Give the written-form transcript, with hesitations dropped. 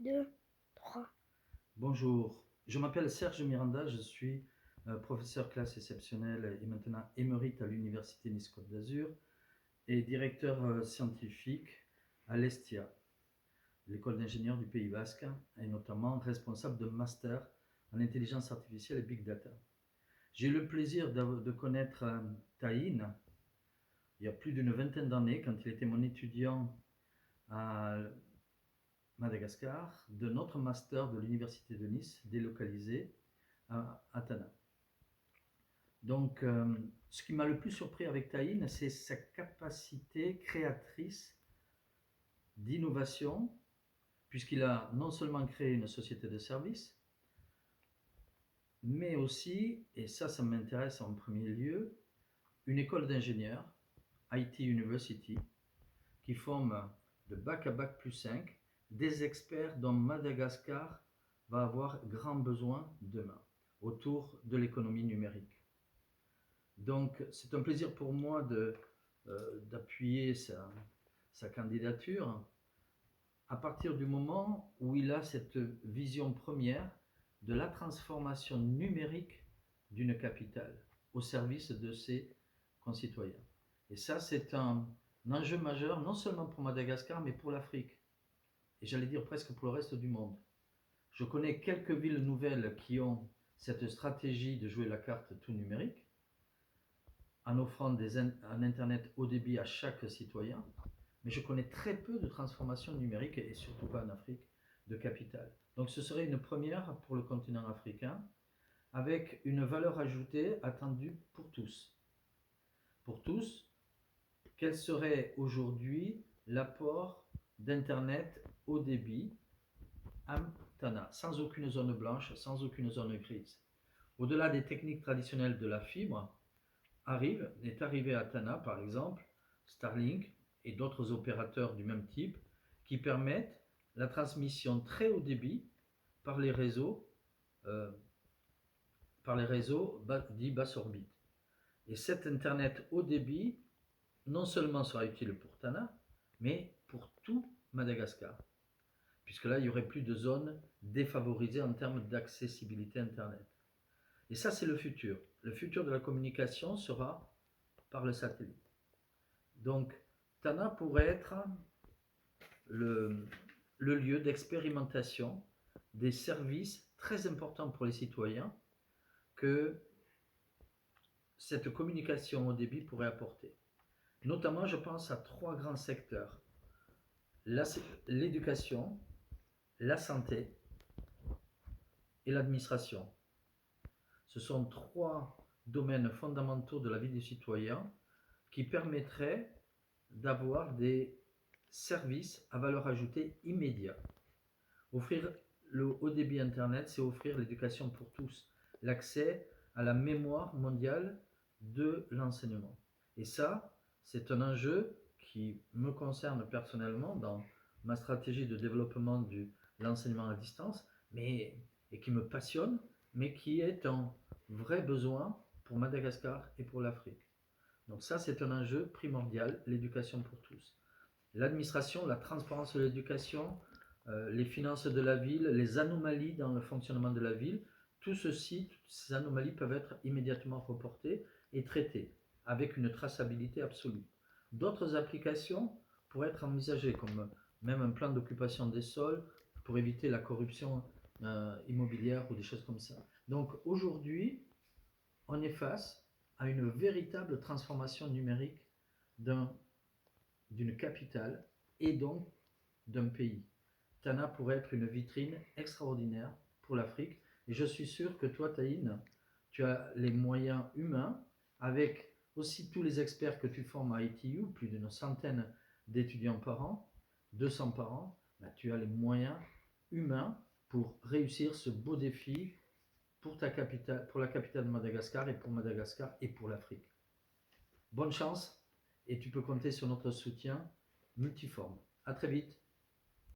2, 3. Bonjour, je m'appelle Serge Miranda, je suis professeur classe exceptionnelle et maintenant émérite à l'Université Nice-Côte d'Azur et directeur scientifique à l'ESTIA, l'école d'ingénieurs du Pays Basque, et notamment responsable de master en intelligence artificielle et big data. J'ai eu le plaisir de connaître Taïn il y a plus d'une vingtaine d'années quand il était mon étudiant à Madagascar, de notre master de l'Université de Nice, délocalisé à Tana. Donc, ce qui m'a le plus surpris avec Taïn, c'est sa capacité créatrice d'innovation, puisqu'il a non seulement créé une société de services, mais aussi, et ça m'intéresse en premier lieu, une école d'ingénieurs, IT University, qui forme de bac à bac plus 5 des experts dont Madagascar va avoir grand besoin demain autour de l'économie numérique. Donc c'est un plaisir pour moi d'appuyer sa candidature à partir du moment où il a cette vision première de la transformation numérique d'une capitale au service de ses concitoyens. Et ça, c'est un enjeu majeur, non seulement pour Madagascar, mais pour l'Afrique. Et j'allais dire presque pour le reste du monde. Je connais quelques villes nouvelles qui ont cette stratégie de jouer la carte tout numérique, en offrant un Internet haut débit à chaque citoyen, mais je connais très peu de transformations numériques, et surtout pas en Afrique, de capital. Donc ce serait une première pour le continent africain, avec une valeur ajoutée attendue pour tous. Pour tous, quel serait aujourd'hui l'apport d'Internet haut débit à Tana, sans aucune zone blanche, sans aucune zone grise? Au-delà des techniques traditionnelles de la fibre, est arrivé à Tana par exemple Starlink et d'autres opérateurs du même type qui permettent la transmission très haut débit par les réseaux dits basse orbite. Et cet Internet haut débit non seulement sera utile pour Tana, mais pour tout Madagascar, puisque là il n'y aurait plus de zones défavorisées en termes d'accessibilité Internet. Et ça, c'est le futur. Le futur de la communication sera par le satellite. Donc, Tana pourrait être le lieu d'expérimentation des services très importants pour les citoyens que cette communication au débit pourrait apporter. Notamment, je pense à trois grands secteurs: l'éducation, la santé et l'administration. Ce sont trois domaines fondamentaux de la vie des citoyens qui permettraient d'avoir des services à valeur ajoutée immédiate. Offrir le haut débit Internet, c'est offrir l'éducation pour tous, l'accès à la mémoire mondiale de l'enseignement. Et ça, c'est un enjeu qui me concerne personnellement dans ma stratégie de développement de l'enseignement à distance, et qui me passionne, mais qui est un vrai besoin pour Madagascar et pour l'Afrique. Donc ça, c'est un enjeu primordial, l'éducation pour tous. L'administration, la transparence de l'éducation, les finances de la ville, les anomalies dans le fonctionnement de la ville, toutes ces anomalies peuvent être immédiatement reportées et traitées avec une traçabilité absolue. D'autres applications pourraient être envisagées, comme même un plan d'occupation des sols pour éviter la corruption immobilière ou des choses comme ça. Donc aujourd'hui, on est face à une véritable transformation numérique d'une capitale et donc d'un pays. Tana pourrait être une vitrine extraordinaire pour l'Afrique. Et je suis sûr que toi, Taïn, tu as les moyens humains, avec aussi tous les experts que tu formes à ITU, plus d'une centaine d'étudiants par an, 200 par an, tu as les moyens humains pour réussir ce beau défi pour la capitale de Madagascar et pour l'Afrique. Bonne chance et tu peux compter sur notre soutien multiforme. À très vite.